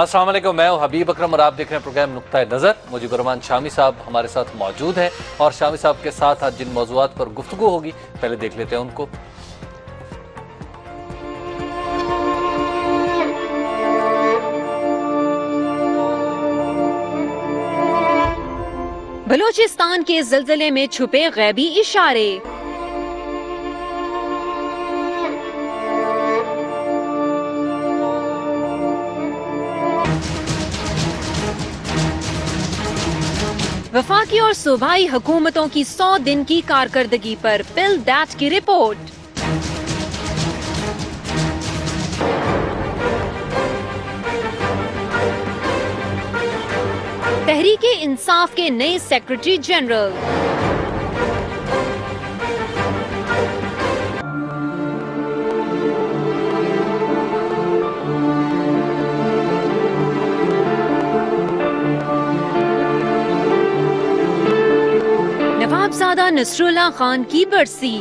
السلام علیکم، میں ہوں حبیب اکرم اور آپ دیکھ رہے ہیں پروگرام نقطہ نظر۔ مجیب الرحمان شامی صاحب ہمارے ساتھ موجود ہیں اور شامی صاحب کے ساتھ آج جن موضوعات پر گفتگو ہوگی پہلے دیکھ لیتے ہیں ان کو۔ بلوچستان کے زلزلے میں چھپے غیبی اشارے۔ وفاقی اور صوبائی حکومتوں کی 100 دن کی کارکردگی پر بل دیٹ کی رپورٹ۔ تحریک انصاف کے نئے سیکرٹری جنرل۔ نوابزادہ نصر اللہ خان کی برسی۔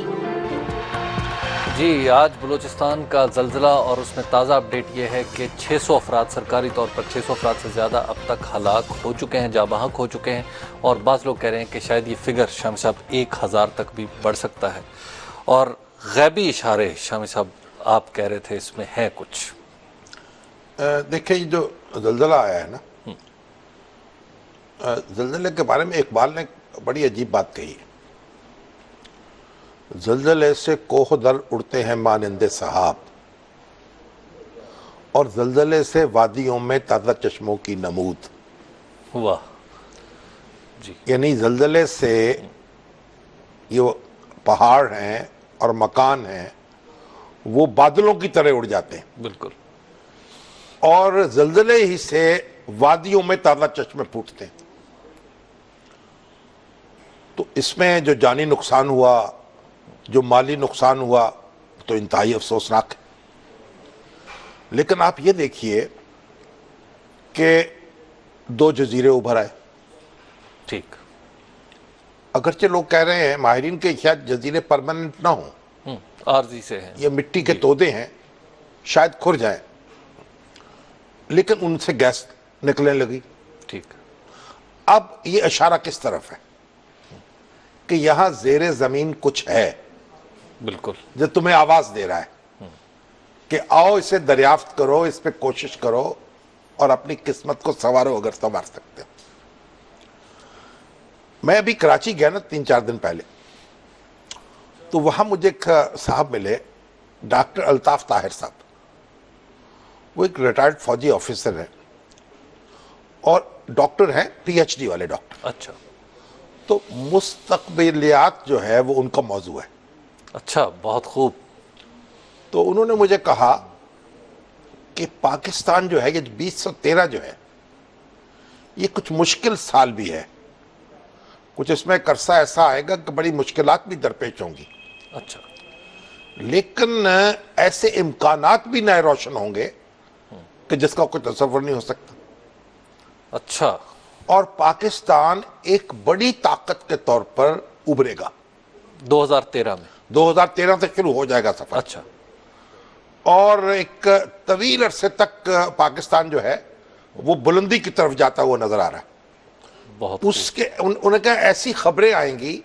جی، آج بلوچستان کا زلزلہ اور اس میں تازہ اپڈیٹ یہ ہے کہ 600 افراد، سرکاری طور پر 600 افراد سے زیادہ اب تک ہلاک ہو چکے ہیں، جاں بحق ہو چکے ہیں، اور بعض لوگ کہہ رہے ہیں کہ شاید یہ فگر شامی صاحب 1000 تک بھی بڑھ سکتا ہے۔ اور غیبی اشارے شامی صاحب آپ کہہ رہے تھے اس میں ہے کچھ؟ دیکھیں، یہ جو زلزلہ آیا ہے نا، زلزلے کے بارے میں اقبال نے بڑی عجیب بات کہی ہے۔ زلزلے سے کوہ در اڑتے ہیں مانند سحاب، اور زلزلے سے وادیوں میں تازہ چشموں کی نمود۔ ہوا جی، یعنی زلزلے سے یہ پہاڑ ہیں اور مکان ہیں وہ بادلوں کی طرح اڑ جاتے ہیں، بالکل، اور زلزلے ہی سے وادیوں میں تازہ چشمے پھوٹتے ہیں۔ تو اس میں جو جانی نقصان ہوا، جو مالی نقصان ہوا، تو انتہائی افسوسناک ہے۔ لیکن آپ یہ دیکھیے کہ 2 جزیرے ابھر آئے۔ ٹھیک، اگرچہ لوگ کہہ رہے ہیں ماہرین کے شاید جزیرے پرماننٹ نہ ہوں، عارضی سے ہیں، یہ مٹی کے تودے ہیں، شاید کھر جائیں، لیکن ان سے گیس نکلنے لگی۔ ٹھیک، اب یہ اشارہ کس طرف ہے کہ یہاں زیر زمین کچھ ہے بالکل، جو تمہیں آواز دے رہا ہے کہ آؤ اسے دریافت کرو، اس پہ کوشش کرو اور اپنی قسمت کو سنوارو اگر سنوار سکتے ہو۔ میں ابھی کراچی گیا نا 3-4 دن پہلے، تو وہاں مجھے ایک صاحب ملے، ڈاکٹر الطاف طاہر صاحب۔ وہ ایک ریٹائرڈ فوجی آفیسر ہیں اور ڈاکٹر ہیں، پی ایچ ڈی والے ڈاکٹر۔ اچھا تو مستقبلیات جو ہے وہ ان کا موضوع ہے۔ اچھا، بہت خوب۔ تو انہوں نے مجھے کہا کہ پاکستان جو ہے، یہ 2013 جو ہے، یہ کچھ مشکل سال بھی ہے، کچھ اس میں ایک عرصہ ایسا آئے گا کہ بڑی مشکلات بھی درپیش ہوں گی، اچھا، لیکن ایسے امکانات بھی نئے روشن ہوں گے کہ جس کا کوئی تصور نہیں ہو سکتا، اچھا، اور پاکستان ایک بڑی طاقت کے طور پر ابھرے گا۔ 2013 میں؟ 2013 سے شروع ہو جائے گا سفر، اچھا، اور ایک طویل عرصے تک پاکستان جو ہے وہ بلندی کی طرف جاتا ہوا نظر آ رہا ہے۔ بہت اس کے انہیں کہا ایسی خبریں آئیں گی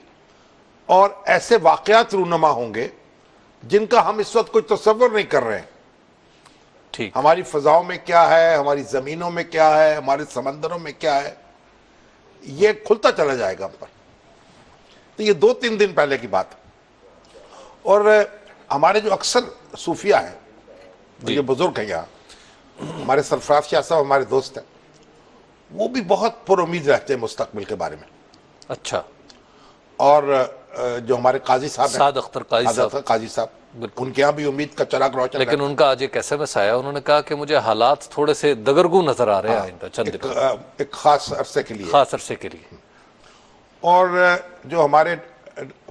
اور ایسے واقعات رونما ہوں گے جن کا ہم اس وقت کوئی تصور نہیں کر رہے ہیں۔ ٹھیک، ہماری فضاؤں میں کیا ہے، ہماری زمینوں میں کیا ہے، ہمارے سمندروں میں کیا ہے، یہ کھلتا چلا جائے گا ہم پر۔ تو یہ 2-3 دن پہلے کی بات ہے۔ اور ہمارے جو اکثر صوفیہ ہیں، یہ بزرگ ہیں یہاں، ہمارے سرفراز شاہ صاحب ہمارے دوست ہیں، وہ بھی بہت پر امید رہتے ہیں مستقبل کے بارے میں۔ اچھا، اور جو ہمارے قاضی صاحب ہیں، سعد اختر قاضی صاحب، ان کے یہاں بھی امید کا چراغ روشن لیکن ان کا آج ایک ایسے میں آیا، انہوں نے کہا کہ مجھے حالات تھوڑے سے دگرگوں نظر آ رہے ہیں آئندہ چند دن، ایک خاص عرصے کے لیے۔ خاص عرصے کے لیے۔ اور جو ہمارے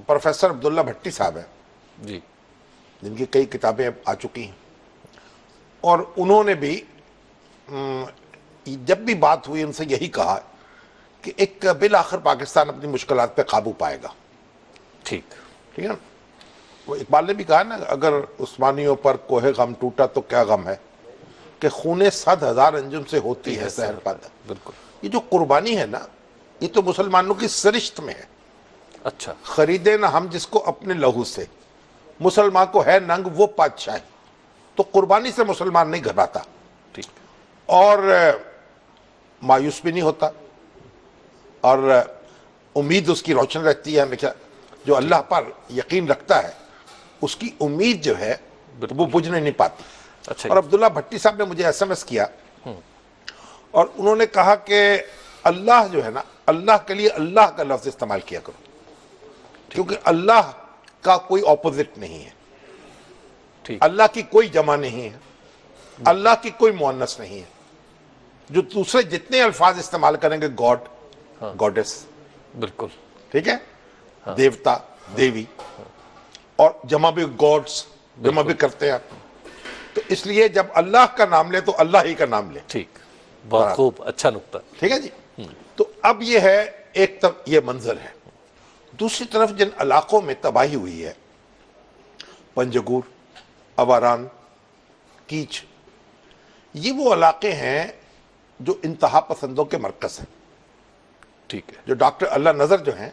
پروفیسر عبداللہ بھٹی صاحب ہیں، جی، جن کی کئی کتابیں آ چکی ہیں، اور انہوں نے بھی جب بھی بات ہوئی ان سے یہی کہا کہ ایک بالآخر پاکستان اپنی مشکلات پہ قابو پائے گا۔ ٹھیک ہے نا؟ وہ اقبال نے بھی کہا نا، اگر عثمانیوں پر کوہ غم ٹوٹا تو کیا غم ہے، کہ خونے 100,000 انجم سے ہوتی ہے سحر پادہ. بالکل. یہ جو قربانی ہے نا یہ تو مسلمانوں کی سرشت میں ہے. اچھا. خریدے نہ ہم جس کو اپنے لہو سے, مسلمان کو ہے ننگ وہ پادشاہی. تو قربانی سے مسلمان نہیں گھبراتا ٹھیک. اور مایوس بھی نہیں ہوتا, اور امید اس کی روشن رہتی ہے ہمیشہ. جو اللہ پر یقین رکھتا ہے اس کی امید جو ہے وہ بجھنے نہیں پاتی. اچھا. اور عبداللہ بھٹی صاحب نے مجھے ایس ایم ایس کیا اور انہوں نے کہا کہ اللہ جو ہے نا, اللہ کے لیے اللہ کا لفظ استعمال کیا کرو, کیونکہ اللہ کا کوئی اپوزٹ نہیں ہے, ٹھیک. اللہ کی کوئی جمع نہیں ہے, اللہ کی کوئی مؤنث نہیں ہے. جو دوسرے جتنے الفاظ استعمال کریں گے گاڈ, گاڈس, بالکل ٹھیک ہے, دیوتا, دیوی, اور جمع بھی گاڈس جمع بھی کرتے ہیں. تو اس لیے جب اللہ کا نام لے تو اللہ ہی کا نام لے. ٹھیک. بہت خوب, اچھا نکتہ. ٹھیک ہے جی. تو اب یہ ہے ایک طرف یہ منظر ہے. دوسری طرف جن علاقوں میں تباہی ہوئی ہے, پنجگور, اواران, کیچ, یہ وہ علاقے ہیں جو انتہا پسندوں کے مرکز ہیں. ٹھیک ہے. جو ڈاکٹر اللہ نظر جو ہیں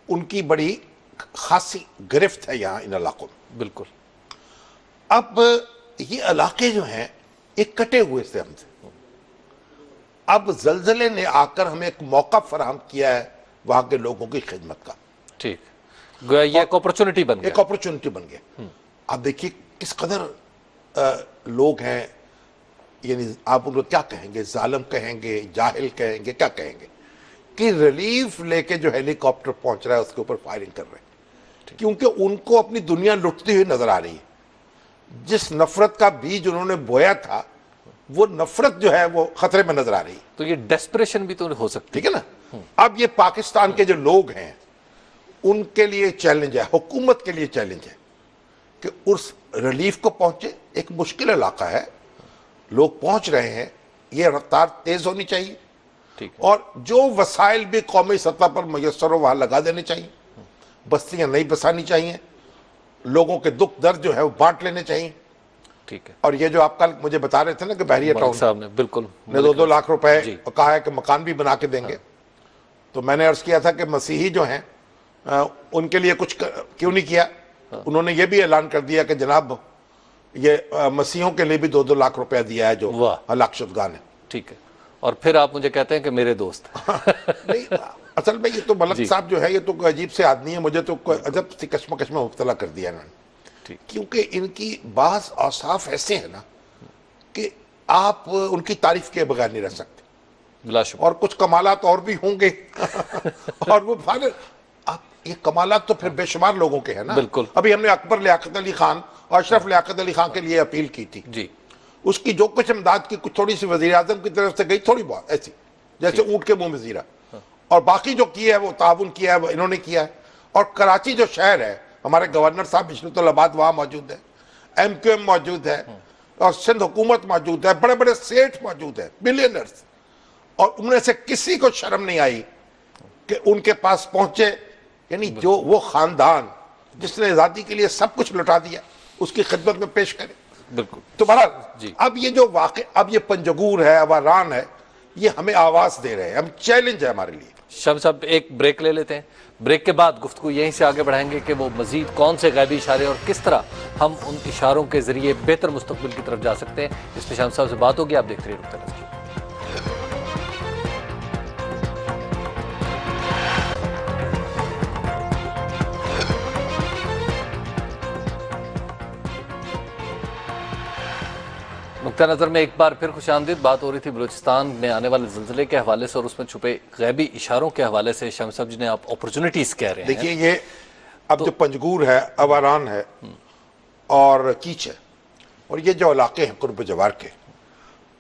ان کی بڑی خاصی گرفت ہے یہاں ان علاقوں میں. بالکل. اب یہ علاقے جو ہیں ایک کٹے ہوئے سے ہم سے. اب زلزلے نے آ کر ہمیں ایک موقع فراہم کیا ہے وہاں کے لوگوں کی خدمت کا. ٹھیک. گویا یہ ایک اپرچونٹی بن گیا. ایک اپرچونٹی بن گیا. آپ دیکھیے کس قدر لوگ ہیں, یعنی آپ ان کو کیا کہیں گے, ظالم کہیں گے, جاہل کہیں گے, کیا کہیں گے, کہ ریلیف لے کے جو ہیلی کاپٹر پہنچ رہا ہے اس کے اوپر فائرنگ کر رہے ہیں, کیونکہ ان کو اپنی دنیا لٹتی ہوئی نظر آ رہی ہے. جس نفرت کا بیج انہوں نے بویا تھا وہ نفرت جو ہے وہ خطرے میں نظر آ رہی ہے. تو یہ ڈیسپریشن بھی تو ہو سکتی. ٹھیک ہے نا. اب یہ پاکستان کے جو لوگ ہیں ان کے لیے چیلنج ہے, حکومت کے لیے چیلنج ہے کہ اس ریلیف کو پہنچے. ایک مشکل علاقہ ہے, لوگ پہنچ رہے ہیں, یہ رفتار تیز ہونی چاہیے, اور جو وسائل بھی قومی سطح پر میسر ہو وہاں لگا دینے چاہیے. بستیاں نہیں بسانی چاہیے, لوگوں کے دکھ درد جو ہے وہ بانٹ لینے چاہیے. ٹھیک ہے. اور یہ جو آپ کل مجھے بتا رہے تھے نا کہ بحریہ ٹاؤن صاحب نے بالکل نے 2 لاکھ روپے کہا ہے کہ مکان بھی بنا کے دیں گے. تو میں نے عرض کیا تھا کہ مسیحی جو ہیں ان کے لیے کچھ کیوں نہیں کیا. انہوں نے یہ بھی اعلان کر دیا کہ جناب یہ مسیحوں کے لیے بھی 2 لاکھ روپے دیا ہے جو ہلاک شدگان ہیں. ٹھیک ہے. اور پھر آپ مجھے کہتے ہیں کہ میرے دوست. نہیں, اصل میں یہ تو ملک صاحب جو ہے یہ تو کوئی عجیب سے آدمی ہے, مجھے تو عجب سی کشمکش میں مبتلا کر دیا انہوں نے. کیونکہ ان کی بعض اوصاف ایسے ہیں نا کہ آپ ان کی تعریف کے بغیر نہیں رہ سکتے. اور کچھ کمالات اور بھی ہوں گے اور وہ آپ یہ کمالات تو پھر بے شمار لوگوں کے ہیں نا. بالکل. ابھی ہم نے اکبر لیاقت علی خان اور اشرف لیاقت علی خان کے لیے اپیل کی تھی. جی. اس کی جو کچھ امداد کی کچھ تھوڑی سی وزیر اعظم کی طرف سے گئی, تھوڑی بہت ایسی جیسے اونٹ کے منہ میں زیرہ, اور باقی جو کیا ہے وہ تعاون کیا ہے وہ انہوں نے کیا ہے. اور کراچی جو شہر ہے, ہمارے گورنر صاحب بشرت العباد وہاں موجود ہے, ایم کیو ایم موجود ہے, اور سندھ حکومت موجود ہے, بڑے بڑے سیٹ موجود ہیں, بلینرز, اور ان میں سے کسی کو شرم نہیں آئی کہ ان کے پاس پہنچے. یعنی جو وہ خاندان جس نے آزادی کے لیے سب کچھ لٹا دیا اس کی خدمت میں پیش کرے. بالکل. تو بہرحال اب یہ جو واقع, اب یہ پنجگور ہے, اواران ہے, یہ ہمیں آواز دے رہے ہیں, ہم چیلنج ہے ہمارے لیے. شام صاحب ایک بریک لے لیتے ہیں, بریک کے بعد گفتگو یہیں سے آگے بڑھائیں گے کہ وہ مزید کون سے غیبی اشارے اور کس طرح ہم ان اشاروں کے ذریعے بہتر مستقبل کی طرف جا سکتے ہیں. اس پہ شام صاحب سے بات ہوگی. آپ دیکھتے رہیے نقطہ نظر. نقطہ نظر میں ایک بار پھر خوش آمدید. بات ہو رہی تھی بلوچستان میں آنے والے زلزلے کے حوالے سے اور اس میں چھپے غیبی اشاروں کے حوالے سے. شام صاحب جنہیں آپ اپرچونٹیز کہہ رہے ہیں. دیکھیے یہ اب جو پنجگور ہے, اواران ہے اور کیچ ہے, اور یہ جو علاقے ہیں قرب جوار کے,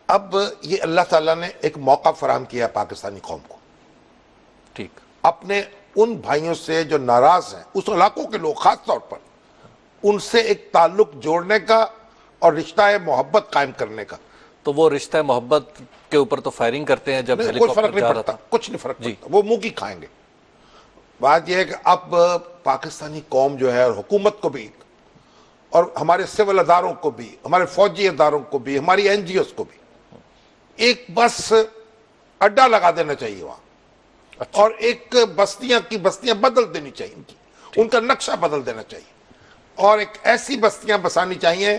اب یہ اللہ تعالیٰ نے ایک موقع فراہم کیا پاکستانی قوم کو. ٹھیک. اپنے ان بھائیوں سے جو ناراض ہیں, اس علاقوں کے لوگ خاص طور پر, ان سے ایک تعلق جوڑنے کا اور رشتہ محبت قائم کرنے کا. تو وہ رشتہ محبت کے اوپر تو فائرنگ کرتے ہیں جب ہیلی کوئی فرق کاپٹر نہیں جا رہا پڑتا, تھا. کچھ نہیں فرق پڑتا, وہ منہ کی کھائیں گے. بات یہ ہے کہ اب پاکستانی قوم جو ہے اور حکومت کو بھی اور ہمارے سول اداروں کو بھی, ہمارے فوجی اداروں کو بھی, ہماری این جی اوز کو بھی ایک بس اڈا لگا دینا چاہیے وہاں, اور ایک بستیاں کی بستیاں بدل دینی چاہیے, ان کا نقشہ بدل دینا چاہیے, اور ایک ایسی بستیاں بسانی چاہیے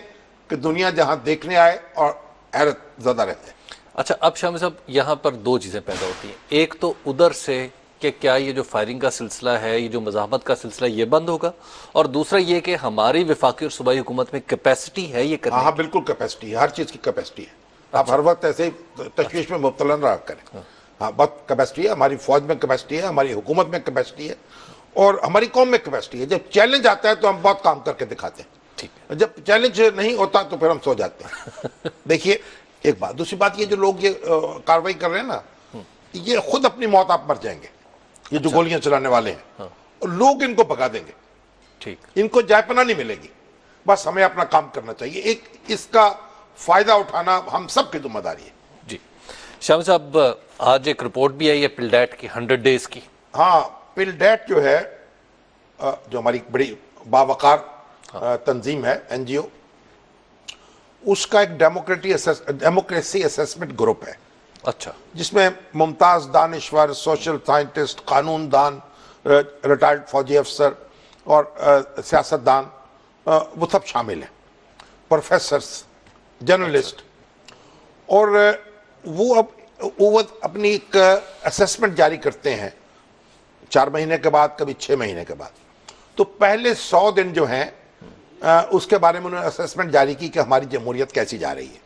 کہ دنیا جہاں دیکھنے آئے اور حیرت زدہ رہتے. اچھا, اب شاہ صاحب یہاں پر دو چیزیں پیدا ہوتی ہیں. ایک تو ادھر سے کہ کیا یہ جو فائرنگ کا سلسلہ ہے, یہ جو مزاحمت کا سلسلہ, یہ بند ہوگا, اور دوسرا یہ کہ ہماری وفاقی اور صوبائی حکومت میں کیپیسٹی ہے یہ کرنے کی. ہاں بالکل کیپیسٹی ہے, ہر چیز کی کیپیسٹی ہے. آپ ہر وقت ایسے ہی تشویش میں مبتلا نہ رہا کریں. ہاں بہت کیپیسٹی ہے, ہماری فوج میں کیپیسٹی ہے, ہماری حکومت میں کیپیسٹی ہے, اور ہماری قوم میں کیپیسٹی ہے. جب چیلنج آتا ہے تو ہم بہت کام کر کے دکھاتے ہیں, جب چیلنج نہیں ہوتا تو پھر ہم سو جاتے ہیں. دیکھیے ایک بات, دوسری بات, یہ جو لوگ یہ کاروائی کر رہے ہیں نا, یہ خود اپنی موت آپ مر جائیں گے, یہ جو گولیاں چلانے والے ہیں, اور لوگ ان کو بھگا دیں گے. ٹھیک, ان کو جائے پناہ نہیں ملے گی. بس ہمیں اپنا کام کرنا چاہیے, ایک اس کا فائدہ اٹھانا ہم سب کی ذمہ داری ہے. جی شاہ صاحب, آج ایک رپورٹ بھی آئی ہے پلڈیٹ کی 100 ڈیز کی. ہاں, پلڈیٹ جو ہے, جو ہماری بڑی باوقار تنظیم ہے, این جی او, اس کا ایک ڈیموکریسی اسیسمنٹ گروپ ہے. اچھا, جس میں ممتاز دانشور, سوشل سائنٹسٹ, قانون دان, ریٹائرڈ فوجی افسر اور سیاست دان, وہ سب شامل ہیں, پروفیسرز, جرنلسٹ, اور وہ اب اپنی ایک اسیسمنٹ جاری کرتے ہیں 4 مہینے کے بعد, کبھی 6 مہینے کے بعد. تو پہلے 100 دن جو ہیں اس کے بارے میں انہوں نے اسیسمنٹ جاری کی کہ ہماری جمہوریت کیسی جا رہی ہے.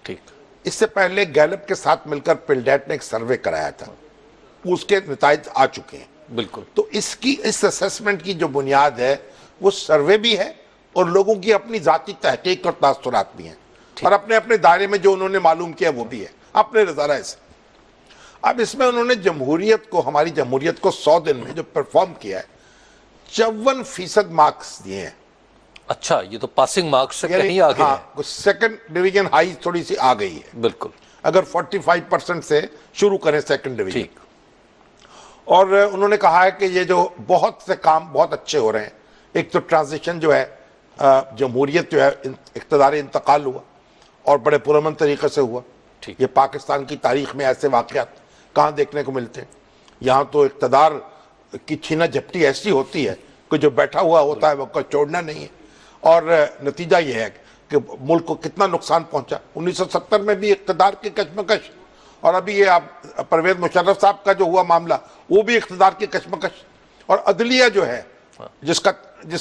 ٹھیک, اس سے پہلے گیلپ کے ساتھ مل کر پلڈیٹ نے ایک سروے کرایا تھا, اس کے نتائج آ چکے ہیں. بالکل. تو اس اسیسمنٹ کی جو بنیاد ہے وہ سروے بھی ہے, اور لوگوں کی اپنی ذاتی تحقیق اور تاثرات بھی ہیں, اور اپنے اپنے دائرے میں جو انہوں نے معلوم کیا وہ بھی ہے, اپنے نظارہ سے. اب اس میں انہوں نے جمہوریت کو, ہماری جمہوریت کو 100 دن میں جو پرفارم کیا ہے, 54% مارکس دیے ہیں. اچھا, یہ تو پاسنگ مارکس سے کہیں آگے ہے. ہاں, سیکنڈ ڈویژن ہائی تھوڑی سی آ گئی ہے. بالکل, اگر 45% سے شروع کریں سیکنڈ ڈویژن. ٹھیک, اور انہوں نے کہا ہے کہ یہ جو بہت سے کام بہت اچھے ہو رہے ہیں. ایک تو ٹرانزیشن جو ہے, جمہوریت جو ہے, اقتدار انتقال ہوا اور بڑے پرامن طریقے سے ہوا. ٹھیک, یہ پاکستان کی تاریخ میں ایسے واقعات کہاں دیکھنے کو ملتے ہیں. یہاں تو اقتدار کی چھینا جھپٹی ایسی ہوتی ہے کہ جو بیٹھا ہوا ہوتا ہے وہ کو چھوڑنا نہیں ہے, اور نتیجہ یہ ہے کہ ملک کو کتنا نقصان پہنچا. 1970 میں بھی اقتدار کی کشمکش, اور ابھی یہ پرویز مشرف صاحب کا جو ہوا معاملہ وہ بھی اقتدار کی کشمکش, اور عدلیہ جو ہے جس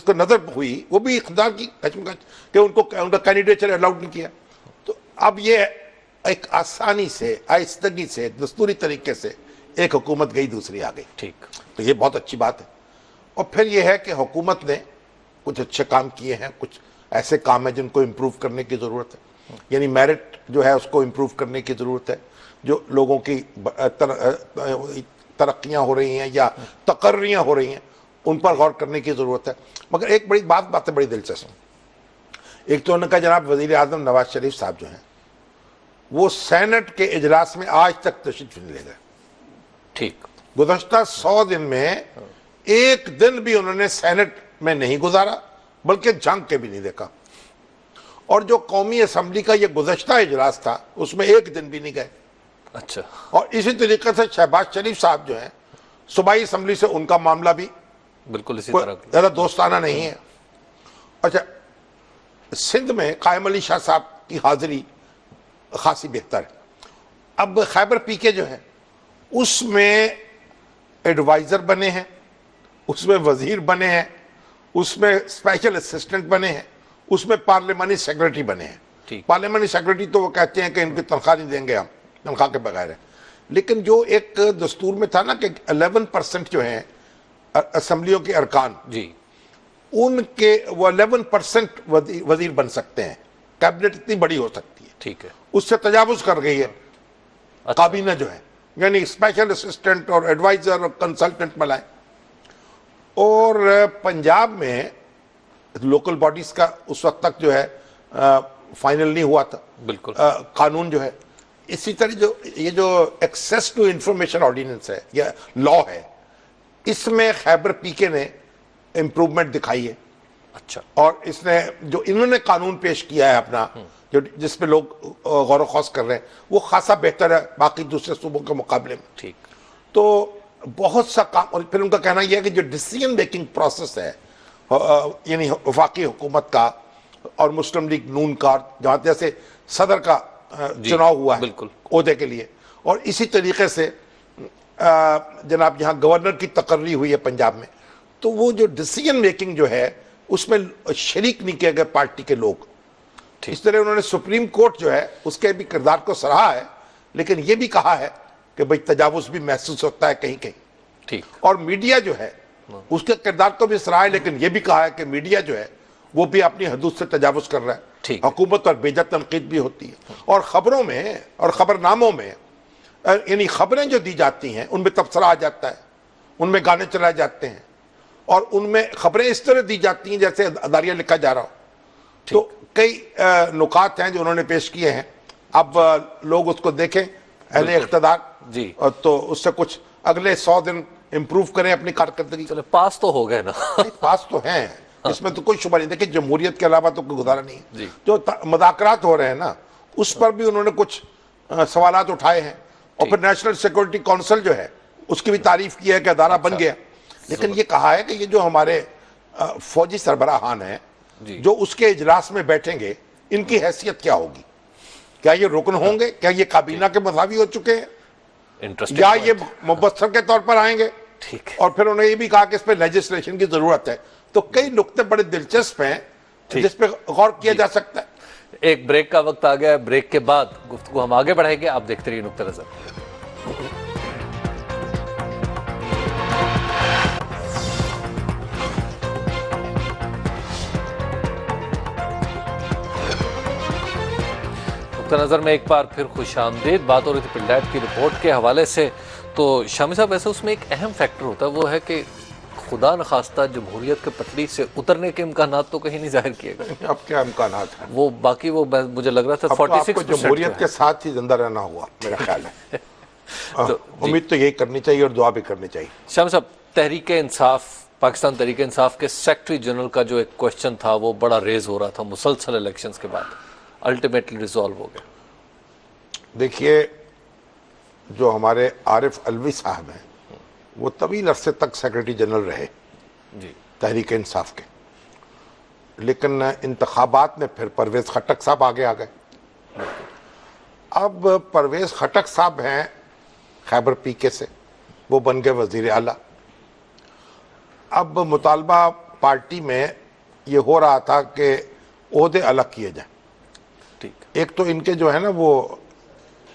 کو نظر ہوئی وہ بھی اقتدار کی کشمکش کہ ان کا کینڈیڈیچر الاؤڈ نہیں کیا. تو اب یہ ایک آسانی سے, آہستگی سے, دستوری طریقے سے ایک حکومت گئی, دوسری آ گئی. ٹھیک, تو یہ بہت اچھی بات ہے. اور پھر یہ ہے کہ حکومت نے کچھ اچھے کام کیے ہیں, کچھ ایسے کام ہیں جن کو امپروو کرنے کی ضرورت ہے. یعنی میرٹ جو ہے اس کو امپروو کرنے کی ضرورت ہے. جو لوگوں کی ترقیاں ہو رہی ہیں یا تقرریاں ہو رہی ہیں ان پر غور کرنے کی ضرورت ہے. مگر ایک بڑی بات ہے بڑی دلچسپ. ایک تو ان کا جناب وزیر اعظم نواز شریف صاحب جو ہیں وہ سینٹ کے اجلاس میں آج تک تشریف نہیں لے گئے. ٹھیک, گزشتہ 100 دن میں ایک دن بھی انہوں نے سینٹ میں نہیں گزارا, بلکہ جھانک کے بھی نہیں دیکھا. اور جو قومی اسمبلی کا یہ گزشتہ اجلاس تھا اس میں ایک دن بھی نہیں گئے. اچھا, اور اسی طریقے سے شہباز شریف صاحب جو ہیں صوبائی اسمبلی سے ان کا معاملہ بھی بالکل اسی طرح زیادہ دوستانہ نہیں ہے. اچھا, سندھ میں قائم علی شاہ صاحب کی حاضری خاصی بہتر ہے. اب خیبر پی کے جو ہے اس میں ایڈوائزر بنے ہیں, اس میں وزیر بنے ہیں, اس میں اسپیشل اسسٹنٹ بنے ہیں, اس میں پارلیمانی سیکرٹری بنے ہیں. پارلیمانی سیکرٹری تو وہ کہتے ہیں کہ ان کی تنخواہ نہیں دیں گے ہم, تنخواہ کے بغیر ہے. لیکن جو ایک دستور میں تھا نا کہ 11% جو ہیں اسمبلیوں کے ارکان, جی, ان کے وہ 11% وزیر بن سکتے ہیں. کیبنٹ اتنی بڑی ہو سکتی ہے. ٹھیک ہے, اس سے تجاوز کر گئی ہے کابینہ جو ہے, یعنی اسپیشل اسسٹنٹ اور ایڈوائزر اور کنسلٹنٹ بلائیں. اور پنجاب میں لوکل باڈیز کا اس وقت تک جو ہے فائنل نہیں ہوا تھا. بالکل, قانون جو ہے اسی طرح یہ جو ایکسیس ٹو انفارمیشن آرڈیننس ہے یا لا ہے, اس میں خیبر پی کے نے امپروومنٹ دکھائی ہے. اچھا. اور اس نے جو انہوں نے قانون پیش کیا ہے اپنا جو جس پہ لوگ غور و خوض کر رہے ہیں وہ خاصا بہتر ہے باقی دوسرے صوبوں کے مقابلے میں. ٹھیک. تو بہت سا کام. اور پھر ان کا کہنا یہ ہے کہ جو ڈیسیژن میکنگ پروسیس ہے یعنی وفاقی حکومت کا اور مسلم لیگ نون کا جہاں جیسے صدر کا چناؤ ہوا ہے بالکل عہدے کے لیے اور اسی طریقے سے جناب یہاں گورنر کی تقرری ہوئی ہے پنجاب میں تو وہ جو ڈیسیژن میکنگ جو ہے اس میں شریک نہیں کیے گئے پارٹی کے لوگ. اس طرح انہوں نے سپریم کورٹ جو ہے اس کے بھی کردار کو سراہا ہے لیکن یہ بھی کہا ہے کہ بھئی تجاوز بھی محسوس ہوتا ہے کہیں کہیں. ٹھیک. اور میڈیا جو ہے اس کے کردار کو بھی سراہا ہے لیکن یہ بھی کہا ہے کہ میڈیا جو ہے وہ بھی اپنی حدود سے تجاوز کر رہا ہے. حکومت اور بیجا تنقید بھی ہوتی ہے اور خبروں میں اور خبرناموں میں یعنی خبریں جو دی جاتی ہیں ان میں تبصرہ آ جاتا ہے ان میں گانے چلائے جاتے ہیں اور ان میں خبریں اس طرح دی جاتی ہیں جیسے اداریہ لکھا جا رہا ہو. تو کئی نکات ہیں جو انہوں نے پیش کیے ہیں. اب لوگ اس کو دیکھیں اہل اقتدار جی تو اس سے کچھ اگلے 100 دن امپروو کریں اپنی کارکردگی. پاس تو ہو گئے نا. پاس تو ہیں اس میں تو کوئی شبہ نہیں. دیکھیں جمہوریت کے علاوہ تو کوئی گزارا نہیں ہے. جو مذاکرات ہو رہے ہیں نا اس پر بھی انہوں نے کچھ سوالات اٹھائے ہیں اور پھر نیشنل سیکورٹی کونسل جو ہے اس کی بھی تعریف کی ہے کہ ادارہ بن گیا. لیکن یہ کہا ہے کہ یہ جو ہمارے فوجی سربراہان ہیں جو اس کے اجلاس میں بیٹھیں گے ان کی حیثیت کیا ہوگی. کیا یہ رکن ہوں گے؟ کیا یہ کابینہ کے مساوی ہو چکے ہیں یا یہ مبصر کے طور پر آئیں گے؟ اور پھر انہوں نے یہ بھی کہا کہ اس پہ لیجسلیشن کی ضرورت ہے. تو کئی نقطے بڑے دلچسپ ہیں جس پہ غور کیا جا سکتا ہے. ایک بریک کا وقت آ گیا ہے. بریک کے بعد گفتگو ہم آگے بڑھائیں گے. آپ دیکھتے رہیے نقطہ نظر. نقطہ نظر میں ایک بار پھر خوش آمدید. بات ہو رہی تھی پلڈیٹ کی رپورٹ کے حوالے سے. تو شامی صاحب ایسے اس میں ایک اہم فیکٹر ہوتا ہے وہ ہے کہ خدا نخواستہ جمہوریت کے پٹری سے اترنے کے امکانات تو کہیں نہیں ظاہر کیے گئے. اب کیا امکانات ہیں وہ باقی وہ مجھے لگ رہا تھا 46% آپ کو جمہوریت کے ساتھ ہی زندہ رہنا ہوا میرا خیال ہے. امید تو یہی کرنی چاہیے اور دعا بھی کرنی چاہیے. شامی صاحب تحریک انصاف پاکستان تحریک انصاف کے سیکرٹری جنرل کا جو ایک کوشچن تھا وہ بڑا ریز ہو رہا تھا مسلسل الیکشنز کے بعد الٹیمیٹلی ریزالو ہو گیا. دیکھیے جو ہمارے عارف علوی صاحب ہیں وہ طویل عرصے تک سیکرٹری جنرل رہے تحریک انصاف کے لیکن انتخابات میں پھر پرویز خٹک صاحب آگے آ گئے. اب پرویز خٹک صاحب ہیں خیبر پی کے سے وہ بن گئے وزیر اعلیٰ. اب مطالبہ پارٹی میں یہ ہو رہا تھا کہ عہدے الگ کیے جائیں. ایک تو ان کے جو ہے نا وہ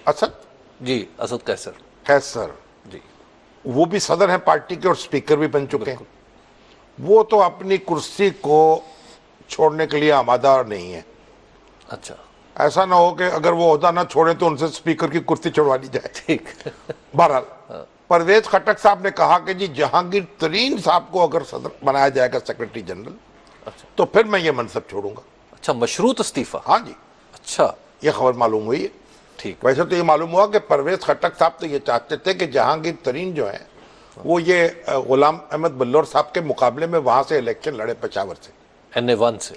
اسد قیصر وہ بھی صدر ہیں پارٹی کے اور سپیکر بھی بن چکے ہیں. وہ تو اپنی کرسی کو چھوڑنے کے لیے آمادہ نہیں ہے. اچھا ایسا نہ ہو کہ اگر وہ عہدہ نہ چھوڑے تو ان سے سپیکر کی کرسی چھوڑوا لی جائے. ٹھیک. بہرحال پرویز خٹک صاحب نے کہا کہ جی جہانگیر ترین صاحب کو اگر صدر بنایا جائے گا سیکرٹری جنرل تو پھر میں یہ منصب چھوڑوں گا. اچھا مشروط استعفیٰ. ہاں جی. اچھا یہ خبر معلوم ہوئی ہے. ٹھیک. ویسے تو یہ معلوم ہوا کہ پرویز خٹک صاحب تو یہ چاہتے تھے کہ جہانگیر ترین جو ہیں وہ یہ غلام احمد بلور صاحب کے مقابلے میں وہاں سے الیکشن لڑے پشاور سے NA1 سے.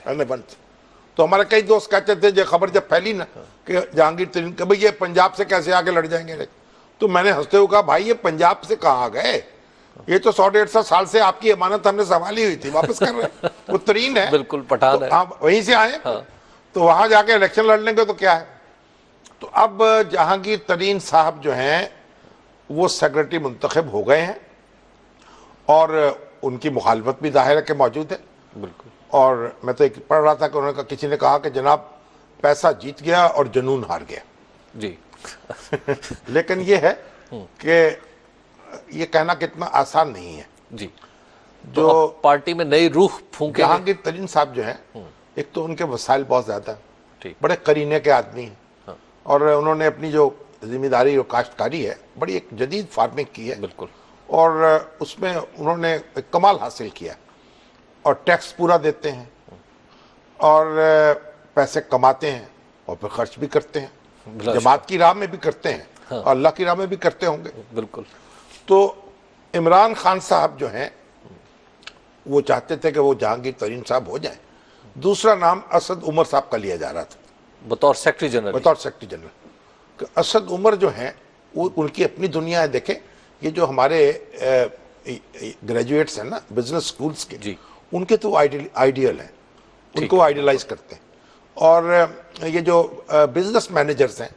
تو ہمارے کئی دوست کہتے تھے جو خبر جب پھیلی نا کہ جہانگیر ترین کہ بھئی یہ پنجاب سے کیسے آگے لڑ جائیں گے تو میں نے ہنستے ہوئے کہا بھائی یہ پنجاب سے کہاں گئے یہ تو 100-150 سال سے آپ کی امانت ہم نے سنبھالی ہوئی تھی واپس کر رہے ہیں. وہ ترین ہے بالکل پٹھان ہے وہیں سے آئے تو وہاں جا کے الیکشن لڑ لیں گے تو کیا ہے. تو اب جہانگیر ترین صاحب جو ہیں وہ سیکرٹری منتخب ہو گئے ہیں اور ان کی مخالفت بھی ظاہر ہے کہ موجود ہے. بالکل. اور میں تو ایک پڑھ رہا تھا کہ انہوں نے کسی نے کہا کہ جناب پیسہ جیت گیا اور جنون ہار گیا. جی. لیکن یہ ہے کہ یہ کہنا کتنا آسان نہیں ہے. جی. جو پارٹی میں نئی روح پھونکے جہانگیر ترین صاحب جو ہیں ایک تو ان کے وسائل بہت زیادہ ہیں بڑے قرینے کے آدمی ہیں اور انہوں نے اپنی جو ذمہ داری اور کاشتکاری ہے بڑی ایک جدید فارمنگ کی ہے. بالکل. اور اس میں انہوں نے ایک کمال حاصل کیا اور ٹیکس پورا دیتے ہیں اور پیسے کماتے ہیں اور پھر خرچ بھی کرتے ہیں. جماعت کی راہ میں بھی کرتے ہیں اور اللہ کی راہ میں بھی کرتے ہوں گے. بالکل. تو عمران خان صاحب جو ہیں وہ چاہتے تھے کہ وہ جہانگیر ترین صاحب ہو جائیں. دوسرا نام اسد عمر صاحب کا لیا جا رہا تھا بطور سیکرٹری جنرل. بطور سیکرٹری جنرل. اسد عمر جو ہیں وہ ان کی اپنی دنیا ہے. دیکھیں یہ جو ہمارے گریجویٹس ہیں نا بزنس سکولز کے, جی ان کے تو آئیڈیل ہیں, ان کو آئیڈیلائز کرتے ہیں. اور یہ جو بزنس مینیجرز ہیں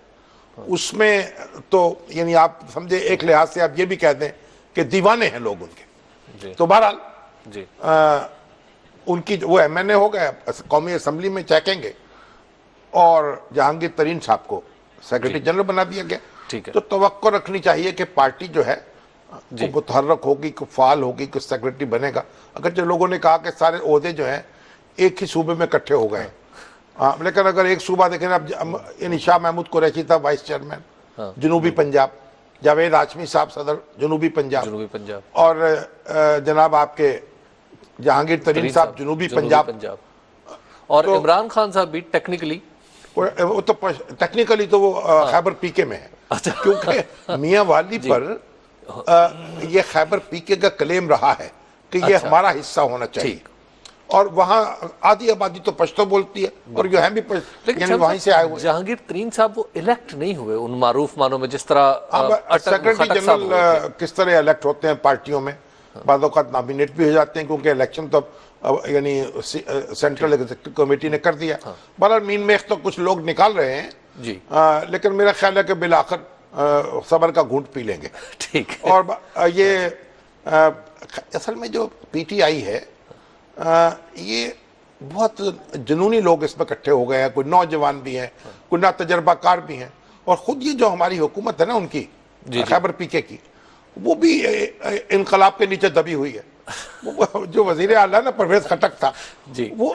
اس میں تو یعنی آپ سمجھے ایک لحاظ سے آپ یہ بھی کہہ دیں کہ دیوانے ہیں لوگ ان کے. جی تو بہرحال جی ان کی وہ ایم این اے ہو گئے, قومی اسمبلی میں چیکیں گے, اور جہانگیر ترین صاحب کو سیکرٹری جنرل بنا دیا گیا. ٹھیک ہے. تو توقع رکھنی چاہیے کہ پارٹی جو ہے جی متحرک ہوگی, کو فعال ہوگی, کو سیکرٹری بنے گا. اگرچہ لوگوں نے کہا کہ سارے عہدے جو ہیں ایک ہی صوبے میں اکٹھے ہو گئے ہیں, لیکن اگر ایک صوبہ دیکھیں اب یعنی شاہ محمود قریشی تھا وائس چیئرمین جنوبی پنجاب, جاوید ہاشمی صاحب صدر جنوبی پنجاب, جنوبی پنجاب, اور جناب آپ کے جہانگیر ترین صاحب جنوبی پنجاب. اور عمران خان صاحب بھی ٹیکنیکلی وہ تو ٹیکنیکلی تو وہ خیبر پی کے میں ہے, کیونکہ میاں والی پر یہ خیبر پی کے کا کلیم رہا ہے کہ یہ ہمارا حصہ ہونا چاہیے. اور وہاں آدھی آبادی تو پشتو بولتی ہے, اور جو ہیں بھی یعنی وہیں سے آئے ہوئے. جہانگیر ترین صاحب وہ الیکٹ نہیں ہوئے ان معروف معنوں میں, جس طرح سیکرٹری جنرل کس طرح الیکٹ ہوتے ہیں پارٹیوں میں, بعض اوقات نامینیٹ بھی ہو جاتے ہیں کیونکہ الیکشن تو یعنی سینٹرل ایگزیکٹو کمیٹی نے کر دیا. بہرحال مین میخ تو کچھ لوگ نکال رہے ہیں جی, لیکن میرا خیال ہے کہ بالآخر صبر کا گھونٹ پی لیں گے. ٹھیک. اور یہ اصل میں جو پی ٹی آئی ہے یہ بہت جنونی لوگ اس میں اکٹھے ہو گئے ہیں. کوئی نوجوان بھی ہیں, کوئی نا تجربہ کار بھی ہیں, اور خود یہ جو ہماری حکومت ہے نا ان کی خیبر پی کے کی, وہ بھی انقلاب کے نیچے دبی ہوئی ہے. جو وزیر اعلیٰ نا پرویز خٹک تھا, وہ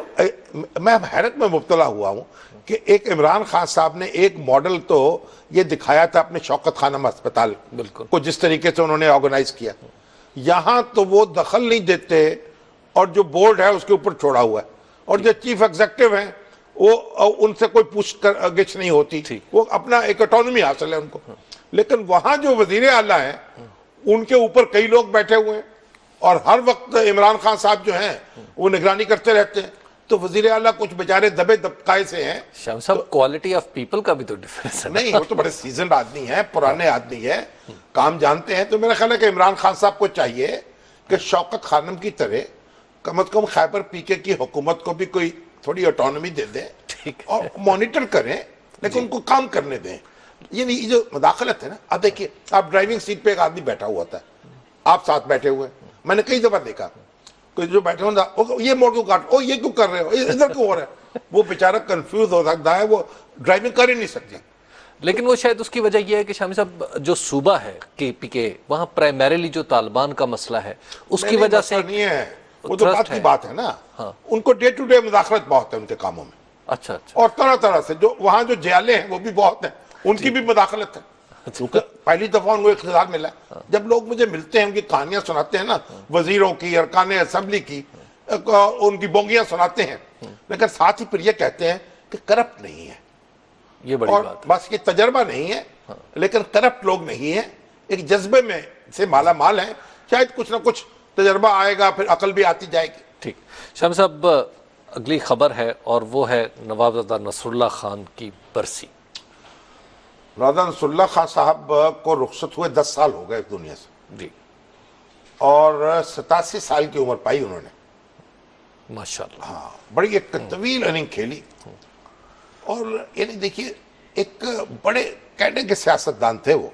میں حیرت میں مبتلا ہوا ہوں کہ ایک عمران خان صاحب نے ایک ماڈل تو یہ دکھایا تھا اپنے شوکت خانم ہسپتال کو جس طریقے سے انہوں نے آرگنائز کیا, یہاں تو وہ دخل نہیں دیتے, اور جو بورڈ ہے اس کے اوپر چھوڑا ہوا ہے, اور جو چیف ایگزیکٹو ہیں وہ ان سے کوئی پوچھ گچھ نہیں ہوتی, وہ اپنا ایک اٹانومی حاصل ہے ان کو. لیکن وہاں جو وزیر اعلیٰ ہیں ان کے اوپر کئی لوگ بیٹھے ہوئے ہیں, اور ہر وقت عمران خان صاحب جو ہیں وہ نگرانی کرتے رہتے ہیں. تو وزیر اعلیٰ کچھ بیچارے دبے دبکائے سے ہیں. شاہ صاحب کوالٹی آف پیپل کا بھی تو ڈیفرنس ہے. نہیں, وہ تو بڑے سیزنڈ آدمی ہیں, پرانے آدمی ہیں, کام جانتے ہیں. تو میرا خیال ہے کہ عمران خان صاحب کو چاہیے کہ شوکت خانم کی طرح کم از کم خیبر پی کے کی حکومت کو بھی کوئی تھوڑی آٹونومی دے دیں, اور مانیٹر کریں, لیکن ان کو کام کرنے دیں. یعنی یہ جو مداخلت ہے نا, اب دیکھیے آپ ڈرائیونگ سیٹ پہ ایک آدمی بیٹھا ہوا تھا, آپ ساتھ بیٹھے ہوئے, میں نے کئی دفعہ دیکھا کوئی جو بیٹھے ہوں یہ موڑ کیوں کاٹ, یہ کیوں کر رہے ہو, ادھر کیوں ہو رہا ہے, وہ بیچارہ کنفیوز ہو سکتا ہے, وہ ڈرائیونگ کر ہی نہیں سکتی. لیکن وہ شاید اس کی وجہ یہ ہے کہ شامی صاحب جو صوبہ ہے کے پی کے, وہاں پرائمریلی جو طالبان کا مسئلہ ہے اس کی وجہ سے نہیں ہے, وہ تو بات کی بات ہے نا, ان کو ڈے ٹو ڈے مداخلت بہت ہے ان کے کاموں میں. اچھا اچھا. اور طرح طرح سے جو وہاں جو جیالے ہیں وہ بھی بہت ہیں, ان کی بھی مداخلت ہے. کیونکہ پہلی دفعہ ان کو اقتدار ملا. جب لوگ مجھے ملتے ہیں ان کی کہانیاں سناتے ہیں نا, وزیروں کی, ارکان اسمبلی کی, ان کی بونگیاں سناتے ہیں, لیکن ساتھ ہی پھر یہ کہتے ہیں کہ کرپٹ نہیں ہے. یہ بڑی اور بات ہے. بس یہ تجربہ نہیں ہے, لیکن کرپٹ لوگ نہیں ہیں, ایک جذبے میں سے مالا مال ہیں. شاید کچھ نہ کچھ تجربہ آئے گا, پھر عقل بھی آتی جائے گی. ٹھیک. شامی صاحب اگلی خبر ہے, اور وہ ہے نوابزادہ نصر اللہ خان کی برسی. نوابزادہ نصر اللہ خان صاحب کو رخصت ہوئے 10 سال ہو گئے اس دنیا سے, جی, اور 87 سال کی عمر پائی انہوں نے. ماشاءاللہ. ہاں, بڑی ایک طویل اننگ کھیلی. اور یعنی دیکھیے ایک بڑے کیڈر کے سیاستدان تھے وہ.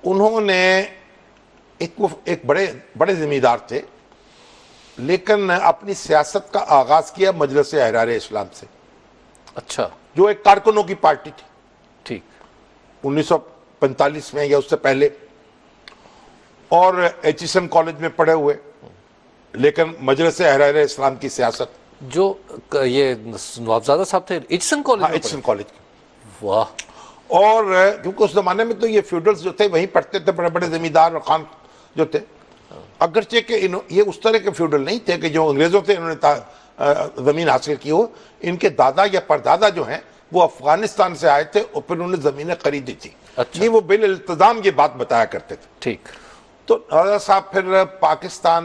انہوں نے ایک بڑے ذمہ دار تھے, لیکن اپنی سیاست کا آغاز کیا مجلس احرار اسلام سے. اچھا. جو ایک کارکنوں کی پارٹی تھی. ٹھیک. 1945 میں یا اس سے پہلے, اور ایچیسن کالج میں پڑھے ہوئے, لیکن مجلس احرار اسلام کی سیاست. جو یہ نوابزادہ صاحب تھے ایچسن کالج میں؟ ایچیسن کالج کی. واہ. اور کیونکہ اس زمانے میں تو یہ فیوڈلز جو تھے وہیں پڑھتے تھے, بڑے بڑے زمیندار اور خان جو تھے. اگرچہ کہ یہ اس طرح کے فیوڈل نہیں تھے کہ جو انگریزوں تھے انہوں نے زمین حاصل کی ہو. ان کے دادا یا پردادا جو ہیں وہ افغانستان سے آئے تھے, اور پھر انہوں نے زمینیں خریدی تھی. اچھا. یہ وہ بالالتزام یہ بات بتایا کرتے تھے. ٹھیک. تو نوابزادہ صاحب پھر پاکستان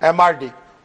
MRD,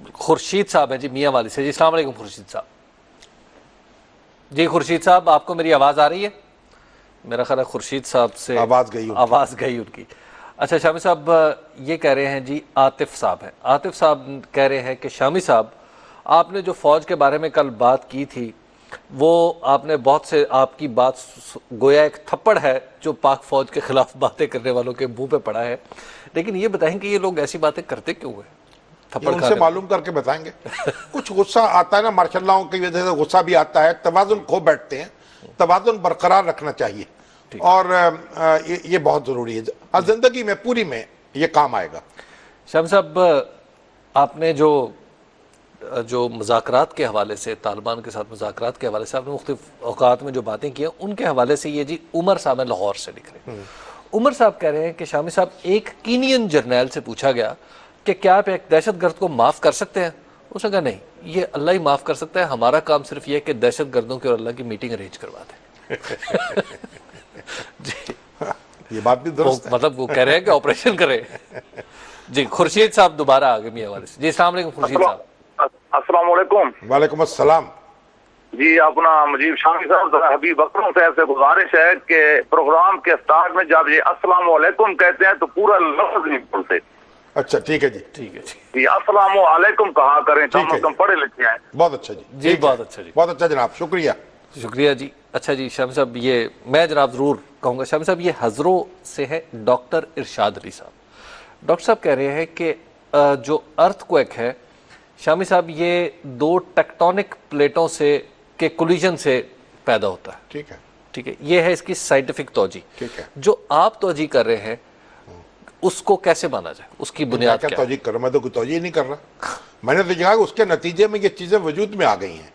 خورشید صاحب ہیں جی میاں والی سے. جی السلام علیکم خورشید صاحب. جی خورشید صاحب آپ کو میری آواز آ رہی ہے؟ میرا خیال ہے خورشید صاحب سے آواز گئی ان کی. اچھا شامی صاحب یہ کہہ رہے ہیں جی عاطف صاحب ہیں. عاطف صاحب کہہ رہے ہیں کہ شامی صاحب آپ نے جو فوج کے بارے میں کل بات کی تھی وہ آپ نے بہت سے آپ کی بات گویا ایک تھپڑ ہے جو پاک فوج کے خلاف باتیں کرنے والوں کے منہ پہ پڑا ہے. لیکن یہ بتائیں کہ یہ لوگ ایسی باتیں کرتے کیوں ہیں؟ ان سے معلوم کر کے بتائیں گے. کچھ غصہ آتا ہے نا ماشاء اللہ کی وجہ سے غصہ بھی آتا ہے, توازن کھو بیٹھتے ہیں. توازن برقرار رکھنا چاہیے اور یہ بہت ضروری ہے زندگی میں پوری میں یہ کام آئے گا. شامی صاحب آپ نے جو مذاکرات کے حوالے سے طالبان کے ساتھ مذاکرات کے حوالے سے آپ نے مختلف اوقات میں جو باتیں کی ہیں ان کے حوالے سے یہ جی عمر صاحب ہیں لاہور سے لکھ رہے ہیں. عمر صاحب کہہ رہے ہیں کہ شامی صاحب ایک کینین جرنیل سے پوچھا گیا کہ کیا آپ ایک دہشت گرد کو معاف کر سکتے ہیں؟ اس نے کہا نہیں, یہ اللہ ہی معاف کر سکتا ہے, ہمارا کام صرف یہ کہ دہشت گردوں کی اور اللہ کی میٹنگ ارینج کروا دیں. جی یہ بات بھی درست ہے, مطلب وہ کہہ رہے ہیں کہ آپریشن کرے. جی خورشید صاحب دوبارہ آگے میاں والے سے. جی السلام علیکم خورشید صاحب. السلام علیکم. وعلیکم السلام. جی اپنا مجیب شامی صاحب ذرا حبیب اکرم صاحب سے گزارش ہے کہ پروگرام کے سٹارٹ میں جب یہ السلام علیکم کہتے ہیں تو پورا لفظ نہیں بولتے. اچھا ٹھیک ہے جی. ٹھیک ہے جی السلام علیکم کہا کریں, کم از کم پڑھے لکھے ہیں. بہت اچھا جی. جی بہت اچھا جی, بہت اچھا جناب, شکریہ شکریہ جی. اچھا جی شامی صاحب یہ میں جناب ضرور کہوں گا. شامی صاحب یہ ہزروں سے ہے ڈاکٹر ارشاد علی صاحب. ڈاکٹر صاحب کہہ رہے ہیں کہ جو ارتھ کویک ہے شامی صاحب یہ دو ٹیکٹونک پلیٹوں سے کے کولیجن سے پیدا ہوتا ہے. ٹھیک ہے, ٹھیک ہے, یہ ہے اس کی سائنٹیفک توجہ. ٹھیک ہے, جو آپ توجہ کر رہے ہیں اس کو کیسے مانا جائے, اس کی بنیاد کیا ہے؟ توجہ کر رہا, میں تو کوئی توجہ نہیں کر رہا. میں نے تو کہا کہ اس کے نتیجے میں یہ چیزیں وجود میں آ گئی ہیں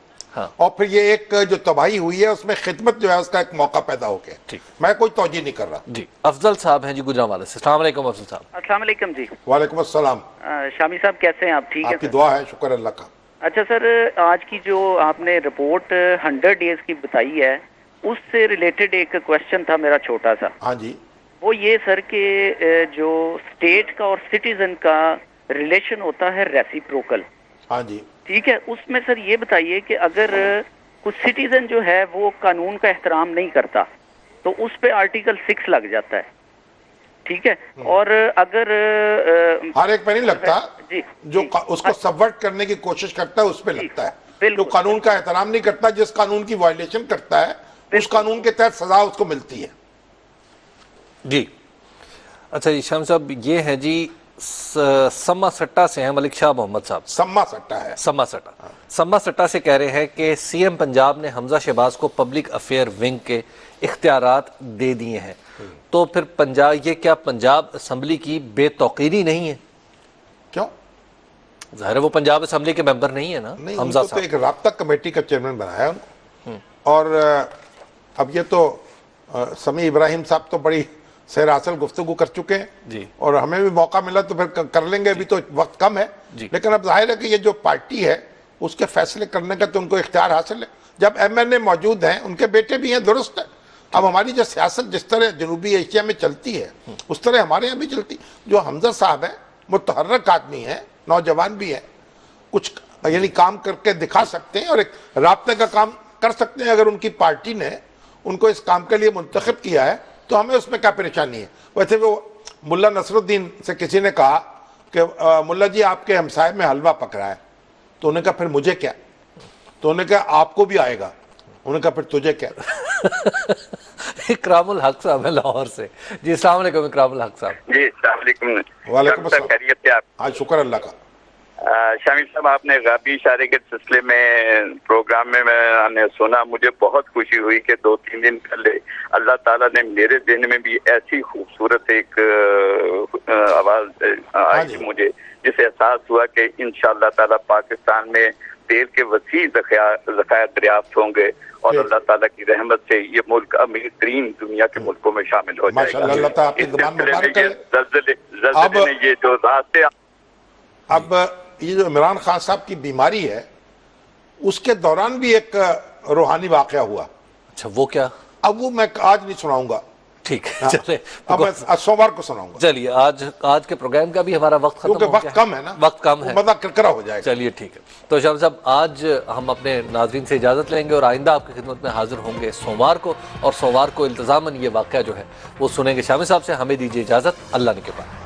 اور پھر یہ ایک جو تباہی ہوئی ہے اس میں خدمت جو ہے اس کا ایک موقع پیدا ہو گیا. میں کوئی توجہ نہیں کر رہا. جی افضل صاحب ہیں جی گجرانوالے سے. السلام علیکم افضل صاحب. السلام علیکم جی. وعلیکم السلام. شامی صاحب کیسے ہیں آپ؟ ٹھیک ہے, آپ کی دعا ہے, شکر اللہ کا. اچھا سر, آج کی جو آپ نے رپورٹ 100 ڈیز کی بتائی ہے اس سے ریلیٹڈ ایک کویسچن تھا میرا چھوٹا سا. ہاں جی. وہ یہ سر کہ جو اسٹیٹ کا اور سٹیزن کا ریلیشن ہوتا ہے ریسیپروکل. ہاں جی. ٹھیک ہے, اس میں سر یہ بتائیے کہ اگر کچھ سٹیزن جو ہے وہ قانون کا احترام نہیں کرتا تو اس پہ آرٹیکل 6 لگ جاتا ہے. ٹھیک ہے, اور اگر ہر ایک پہ نہیں لگتا, جی جو اس کو سبورٹ کرنے کی کوشش کرتا ہے اس پہ لگتا ہے. جو قانون کا احترام نہیں کرتا, جس قانون کی وائلیشن کرتا ہے اس قانون کے تحت سزا اس کو ملتی ہے. جی اچھا جی شام صاحب یہ ہے جی سما سٹا سے ہیں ملک شاہ محمد صاحب. سما سٹا ہے. سما سٹا سے کہہ رہے ہیں کہ سی ایم پنجاب نے حمزہ شہباز کو پبلک افیئر ونگ کے اختیارات دے دیے ہیں, تو پھر یہ کیا پنجاب اسمبلی کی بے توقیری نہیں ہے؟ کیوں؟ ظاہر ہے وہ پنجاب اسمبلی کے ممبر نہیں ہے نا حمزہ صاحب. ایک رابطہ کمیٹی کا چیئرمین بنایا ان کو, اور اب یہ تو سمیع ابراہیم صاحب تو بڑی سیر اصل گفتگو کر چکے ہیں جی, اور ہمیں بھی موقع ملا تو پھر کر لیں گے. ابھی تو وقت کم ہے جی, لیکن اب ظاہر ہے کہ یہ جو پارٹی ہے اس کے فیصلے کرنے کا تو ان کو اختیار حاصل ہے. جب ایم این اے موجود ہیں, ان کے بیٹے بھی ہیں, درست ہے. اب ہماری جو سیاست جس طرح جنوبی ایشیا میں چلتی ہے اس طرح ہمارے یہاں بھی چلتی. جو حمزہ صاحب ہیں متحرک آدمی ہیں, نوجوان بھی ہیں, کچھ یعنی کام کر کے دکھا سکتے ہیں اور ایک رابطے کا کام کر سکتے ہیں. اگر ان کی پارٹی نے ان کو اس کام کے لیے منتخب کیا ہے تو ہمیں اس میں کیا پریشانی ہے. ویسے وہ ملا نصر الدین سے کسی نے کہا کہ ملا جی آپ کے ہمسائے میں حلوہ پک رہا ہے, تو انہوں نے کہا پھر مجھے کیا, تو انہوں نے کہا آپ کو بھی آئے گا, انہوں نے کہا پھر تجھے کیا. اکرام الحق صاحب ہے لاہور سے. جی السلام علیکم اکرام الحق صاحب. جی السلام علیکم. وعلیکم السلام. خیریت سے آپ؟ ہاں شکر اللہ کا. شامی صاحب آپ نے غابی اشارے کے سلسلے میں پروگرام میں نے سنا, مجھے بہت خوشی ہوئی کہ 2-3 دن پہلے اللہ تعالیٰ نے میرے ذہن میں بھی ایسی خوبصورت ایک آواز آئی مجھے, جس سے احساس ہوا کہ انشاءاللہ تعالیٰ پاکستان میں تیل کے وسیع ذخائر دریافت ہوں گے اور اللہ تعالیٰ کی رحمت سے یہ ملک امیر ترین دنیا کے ملکوں میں شامل ہو جائے گا. اللہ تعالیٰ آپ کی زبان مبارک کرے. زلزلے نے یہ جو راستے اب یہ جو عمران خان صاحب کی بیماری ہے اس کے دوران بھی ایک روحانی واقعہ ہوا. اچھا وہ کیا؟ اب وہ میں آج نہیں سناؤں گا, ٹھیک ہے چلے اب میں سوموار کو سناؤں گا، چلیے آج کے پروگرام کا بھی ہمارا وقت ختم کیونکہ ہو وقت گیا کم ہے نا، وقت کم ہے، مزہ کرکرا ہو جائے گا۔ چلیے ٹھیک ہے، تو شامی صاحب آج ہم اپنے ناظرین سے اجازت لیں گے اور آئندہ آپ کی خدمت میں حاضر ہوں گے سوموار کو، اور سوموار کو التزاماً یہ واقعہ جو ہے وہ سنیں گے۔ شامی صاحب سے ہمیں دیجیے اجازت، اللہ نے کے پاس۔